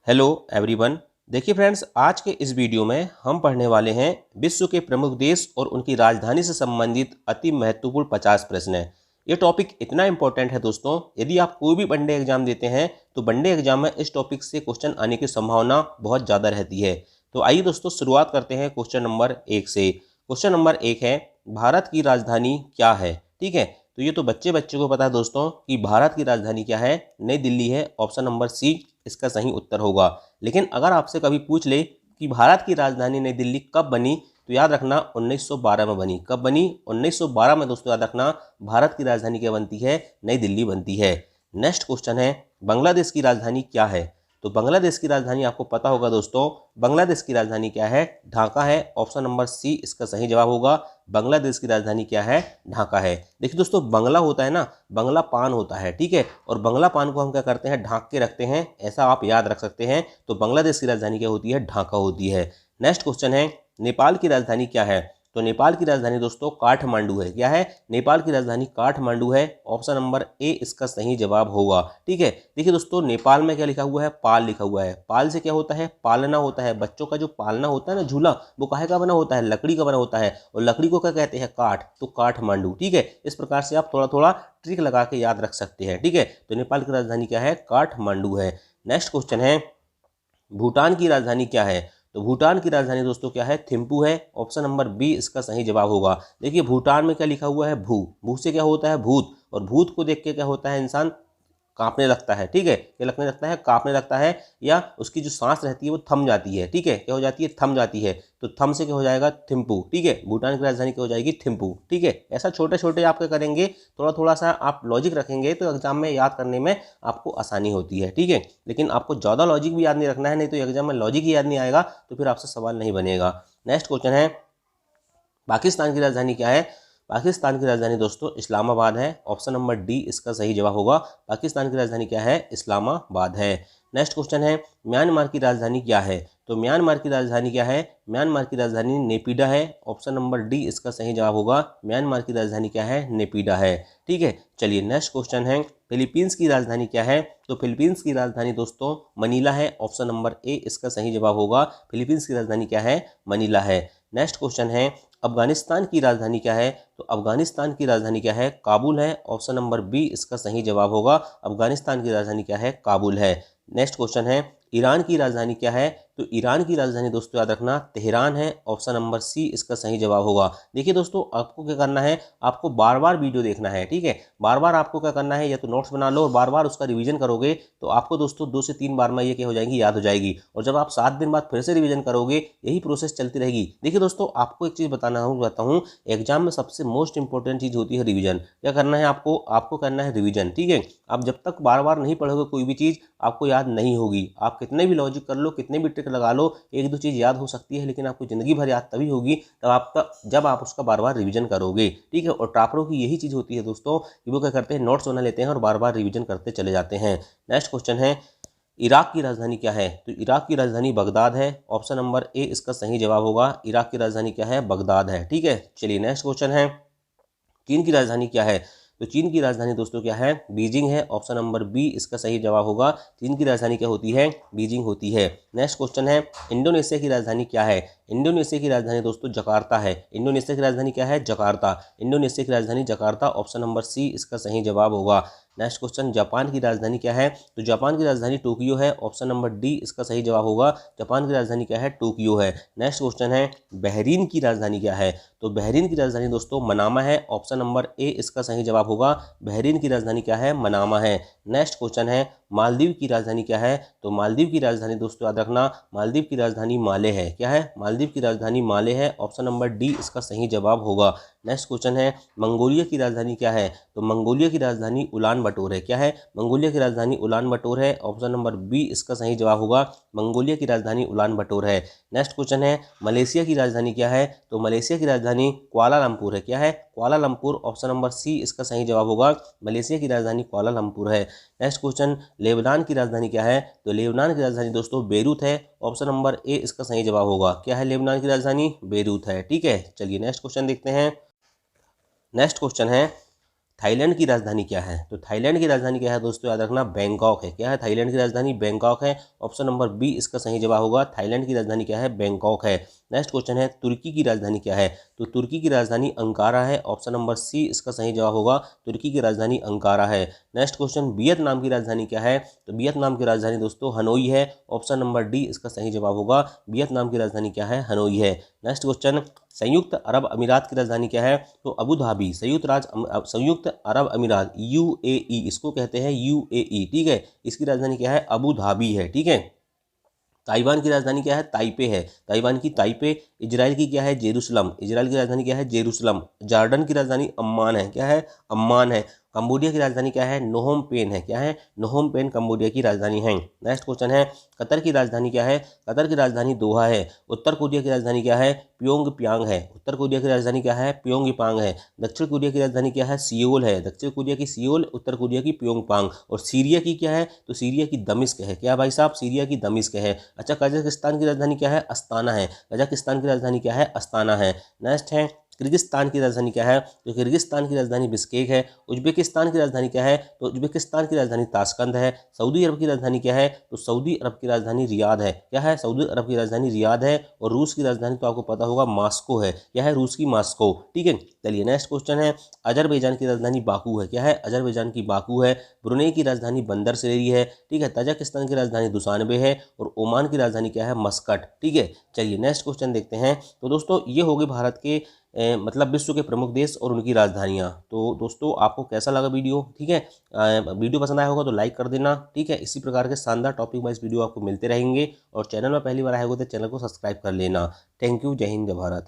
Hello everyone. देखिए friends, आज के इस वीडियो में हम पढ़ने वाले हैं विश्व के प्रमुख देश और उनकी राजधानी से संबंधित अति महत्वपूर्ण 50 प्रश्न हैं। ये टॉपिक इतना इंपॉर्टेंट है दोस्तों, यदि आप कोई भी वनडे एग्जाम देते हैं तो वनडे एग्जाम में इस टॉपिक से क्वेश्चन आने की संभावना बहुत ज़्यादा रहती है। तो आइए दोस्तों, शुरुआत करते हैं क्वेश्चन नंबर 1 से। क्वेश्चन नंबर 1 है, भारत की राजधानी क्या है? ठीक है, तो ये तो बच्चे को पता है दोस्तों कि भारत की राजधानी क्या है, नई दिल्ली है। ऑप्शन नंबर सी इसका सही उत्तर होगा। लेकिन अगर आपसे कभी पूछ ले कि भारत की राजधानी नई दिल्ली कब बनी, तो याद रखना 1912 में बनी। कब बनी? 1912 में दोस्तों याद रखना भारत की राजधानी क्या बनती है? नई दिल्ली बनती है। नेक्स्ट क्वेश्चन है, बांग्लादेश की राजधानी क्या है? तो बांग्लादेश की राजधानी आपको पता होगा दोस्तों, बांग्लादेश की राजधानी क्या है? ढाका है। ऑप्शन नंबर सी इसका सही जवाब होगा। बांग्लादेश की राजधानी क्या है? ढाका है। देखिए दोस्तों, बंगला होता है ना, बंगला पान होता है, ठीक है, और बंगला पान को हम क्या करते हैं? ढाक के रखते हैं, ऐसा आप याद रख सकते हैं। तो बांग्लादेश की राजधानी क्या होती है? ढाका होती है। नेक्स्ट क्वेश्चन है, नेपाल की राजधानी क्या है? तो नेपाल की राजधानी दोस्तों काठमांडू है। क्या है? नेपाल की राजधानी काठमांडू है। ऑप्शन नंबर ए इसका सही जवाब होगा। ठीक है, देखिए दोस्तों, नेपाल में क्या लिखा हुआ है? पाल लिखा हुआ है। पाल से क्या होता है? पालना होता है। बच्चों का जो पालना होता है ना, झूला, वो काहे का बना होता है? लकड़ी का बना होता है। और लकड़ी को क्या कहते हैं? काठ। तो काठमांडू। ठीक है, इस प्रकार से आप थोड़ा थोड़ा ट्रिक लगा के याद रख सकते हैं। ठीक है, तो नेपाल की राजधानी क्या है? काठमांडू है। नेक्स्ट क्वेश्चन है, भूटान की राजधानी क्या है? तो भूटान की राजधानी दोस्तों क्या है? थिम्पू है। ऑप्शन नंबर बी इसका सही जवाब होगा। देखिए, भूटान में क्या लिखा हुआ है? भू। भू से क्या होता है? भूत। और भूत को देख के क्या होता है? इंसान कांपने लगता है। ठीक है, क्या लगने लगता है? कांपने लगता है, या उसकी जो सांस रहती है वो थम जाती है। ठीक है, क्या हो जाती है? थम जाती है। तो थम से क्या हो जाएगा? थिम्पू। ठीक है, भूटान की राजधानी क्या हो जाएगी? थिम्पू। ठीक है, ऐसा छोटे छोटे आप क्या करेंगे, थोड़ा थोड़ा सा आप लॉजिक रखेंगे तो एग्जाम में याद करने में आपको आसानी होती है। ठीक है, लेकिन आपको ज़्यादा लॉजिक भी याद नहीं रखना है, नहीं तो एग्जाम में लॉजिक ही याद नहीं आएगा तो फिर आपसे सवाल नहीं बनेगा। नेक्स्ट क्वेश्चन है, पाकिस्तान की राजधानी क्या है? पाकिस्तान की राजधानी दोस्तों इस्लामाबाद है। ऑप्शन नंबर डी इसका सही जवाब होगा। पाकिस्तान की राजधानी क्या है? इस्लामाबाद है। नेक्स्ट क्वेश्चन है, म्यांमार की राजधानी क्या है? तो म्यांमार की राजधानी क्या है? म्यांमार की राजधानी नेपिडा है। ऑप्शन नंबर डी इसका सही जवाब होगा। म्यांमार की राजधानी क्या है? नेपिडा है। ठीक है, चलिए नेक्स्ट क्वेश्चन है, फिलीपींस की राजधानी क्या है? तो फिलीपींस की राजधानी दोस्तों मनीला है। ऑप्शन नंबर ए इसका सही जवाब होगा। फिलीपींस की राजधानी क्या है? मनीला है। नेक्स्ट क्वेश्चन है, अफगानिस्तान की राजधानी क्या है? तो अफगानिस्तान की राजधानी क्या है? काबुल है। ऑप्शन नंबर बी इसका सही जवाब होगा। अफगानिस्तान की राजधानी क्या है? काबुल है। नेक्स्ट क्वेश्चन है, ईरान की राजधानी क्या है? तो ईरान की राजधानी दोस्तों याद रखना तेहरान है। ऑप्शन नंबर सी इसका सही जवाब होगा। देखिए दोस्तों, आपको क्या करना है? आपको बार बार वीडियो देखना है। ठीक है, बार बार आपको क्या करना है, या तो नोट्स बना लो और बार बार उसका रिवीजन करोगे तो आपको दोस्तों 2 से 3 बार में ये क्या हो जाएगी? याद हो जाएगी। और जब आप 7 दिन बाद फिर से रिवीजन करोगे, यही प्रोसेस चलती रहेगी। देखिए दोस्तों, आपको एक चीज़ बताना चाहता हूँ, एग्जाम में सबसे मोस्ट इंपॉर्टेंट चीज़ होती है रिवीजन। क्या करना है आपको? आपको करना है रिवीजन। ठीक है, आप जब तक बार बार नहीं पढ़ोगे कोई भी चीज़, आपको याद नहीं होगी। आप कितने भी लॉजिक कर लो, कितने भी ट्रिक लगा लो, एक दो चीज़ याद हो सकती है, लेकिन आपको ज़िंदगी भर याद तभी होगी जब आप उसका बार बार रिवीजन करोगे। ठीक है, और टॉपरों की यही चीज़ होती है दोस्तों कि वो क्या करते हैं? नोट्स बना लेते हैं और बार बार रिवीजन करते चले जाते हैं। नेक्स्ट क्वेश्चन है, इराक की राजधानी क्या है? तो इराक की राजधानी बगदाद है। ऑप्शन नंबर ए इसका सही जवाब होगा। इराक की राजधानी क्या है? बगदाद है। ठीक है, चलिए नेक्स्ट क्वेश्चन है, चीन की राजधानी क्या है? तो चीन की राजधानी दोस्तों क्या है? बीजिंग है। ऑप्शन नंबर बी इसका सही जवाब होगा। चीन की राजधानी क्या होती है? बीजिंग होती है। नेक्स्ट क्वेश्चन है, इंडोनेशिया की राजधानी क्या है? इंडोनेशिया की राजधानी दोस्तों जकार्ता है। इंडोनेशिया की राजधानी क्या है? जकार्ता। इंडोनेशिया की राजधानी जकार्ता। ऑप्शन नंबर सी इसका सही जवाब होगा। नेक्स्ट क्वेश्चन, जापान की राजधानी क्या है? तो जापान की राजधानी टोक्यो है। ऑप्शन नंबर डी इसका सही जवाब होगा। जापान की राजधानी क्या है? टोक्यो है। नेक्स्ट क्वेश्चन है, बहरीन की राजधानी क्या है? तो बहरीन की राजधानी दोस्तों मनामा है। ऑप्शन नंबर ए इसका सही जवाब होगा। बहरीन की राजधानी क्या है? मनामा है। नेक्स्ट क्वेश्चन है, मालदीव की राजधानी क्या है? तो मालदीव की राजधानी दोस्तों याद रखना, मालदीव की राजधानी माले है। क्या है? मालदीव की राजधानी माले है। ऑप्शन नंबर डी इसका सही जवाब होगा। नेक्स्ट क्वेश्चन है, मंगोलिया की राजधानी क्या है? तो मंगोलिया की राजधानी उलान बटोर है। क्या है? मंगोलिया की राजधानी उलान बटोर है। ऑप्शन नंबर बी इसका सही जवाब होगा। मंगोलिया की राजधानी उलान बटोर है। नेक्स्ट क्वेश्चन है, मलेशिया की राजधानी क्या है? तो मलेशिया की राजधानी कुआलालंपुर है। क्या है? कुआलालंपुर। ऑप्शन नंबर सी इसका सही जवाब होगा। मलेशिया की राजधानी कुआलालंपुर है। नेक्स्ट क्वेश्चन, लेबनान की राजधानी क्या है? तो लेबनान की राजधानी दोस्तों बेरूत है। ऑप्शन नंबर ए इसका सही जवाब होगा। क्या है लेबनान की राजधानी? बेरूत है। ठीक है, चलिए नेक्स्ट क्वेश्चन देखते हैं। नेक्स्ट क्वेश्चन है, थाईलैंड की राजधानी क्या है? तो थाईलैंड की राजधानी क्या है दोस्तों, याद रखना बैंकॉक है। क्या है थाईलैंड की राजधानी? बैंकॉक है। ऑप्शन नंबर बी इसका सही जवाब होगा। थाईलैंड की राजधानी क्या है? बैंकॉक है। नेक्स्ट क्वेश्चन है, तुर्की की राजधानी क्या है? तो तुर्की की राजधानी अंकारा है। ऑप्शन नंबर सी इसका सही जवाब होगा। तुर्की की राजधानी अंकारा है। नेक्स्ट क्वेश्चन, वियतनाम की राजधानी क्या है? तो वियतनाम की राजधानी दोस्तों हनोई है। ऑप्शन नंबर डी इसका सही जवाब होगा। वियतनाम की राजधानी क्या है? हनोई है। नेक्स्ट क्वेश्चन, संयुक्त अरब अमीरात की राजधानी क्या है? तो अबू धाबी। संयुक्त अरब अमीरात यूएई इसको कहते हैं, यूएई, ठीक है। इसकी राजधानी क्या है? अबू धाबी है, ठीक है। ताइवान की राजधानी क्या है? ताइपे है। ताइवान की ताइपे। इजराइल की क्या है? जेरूसलम। इजराइल की राजधानी क्या है? जेरूसलम। जॉर्डन की राजधानी अम्मान है। क्या है? अम्मान है। कंबोडिया की राजधानी क्या है? नोहम पेन है। क्या है? नोहम पेन कंबोडिया की राजधानी है। नेक्स्ट क्वेश्चन है, कतर की राजधानी क्या है? कतर की राजधानी दोहा है। उत्तर कोरिया की राजधानी क्या है? प्योंग प्यांग है। उत्तर कोरिया की राजधानी क्या है? प्योंग पांग है। दक्षिण कोरिया की राजधानी क्या है? सियोल है। दक्षिण कोरिया की सियोल, उत्तर कोरिया की प्योंग पांग। और सीरिया की क्या है? तो सीरिया की दमिश्क है। क्या भाई साहब? सीरिया की दमिश्क है। अच्छा, कजाकिस्तान की राजधानी क्या है? अस्ताना है। कजाकिस्तान की राजधानी क्या है? अस्ताना है। नेक्स्ट है, किर्गिस्तान की राजधानी क्या है? तो किर्गिस्तान की राजधानी बिश्केक है। उज्बेकिस्तान की राजधानी क्या है? तो उज्बेकिस्तान की राजधानी ताशकंद है। सऊदी अरब की राजधानी क्या है? तो सऊदी अरब की राजधानी रियाद है। क्या है? सऊदी अरब की राजधानी रियाद है। और रूस की राजधानी तो आपको पता होगा मॉस्को है। क्या है? रूस की मॉस्को, ठीक है। चलिए नेक्स्ट क्वेश्चन है, अजरबैजान की राजधानी बाकू है। क्या है? अजरबैजान की बाकू है। ब्रुनेई की राजधानी बंदर सेरी है, ठीक है। तजाकिस्तान की राजधानी दुशानबे है। और ओमान की राजधानी क्या है? मस्कट, ठीक है। चलिए नेक्स्ट क्वेश्चन देखते हैं। तो दोस्तों ये होगी भारत के मतलब विश्व के प्रमुख देश और उनकी राजधानियाँ। तो दोस्तों आपको कैसा लगा वीडियो, ठीक है। वीडियो पसंद आया होगा तो लाइक कर देना, ठीक है। इसी प्रकार के शानदार टॉपिक वाइज वीडियो आपको मिलते रहेंगे। और चैनल में पहली बार आए होगे तो चैनल को सब्सक्राइब कर लेना। Thank you. जय हिंद, जय भारत।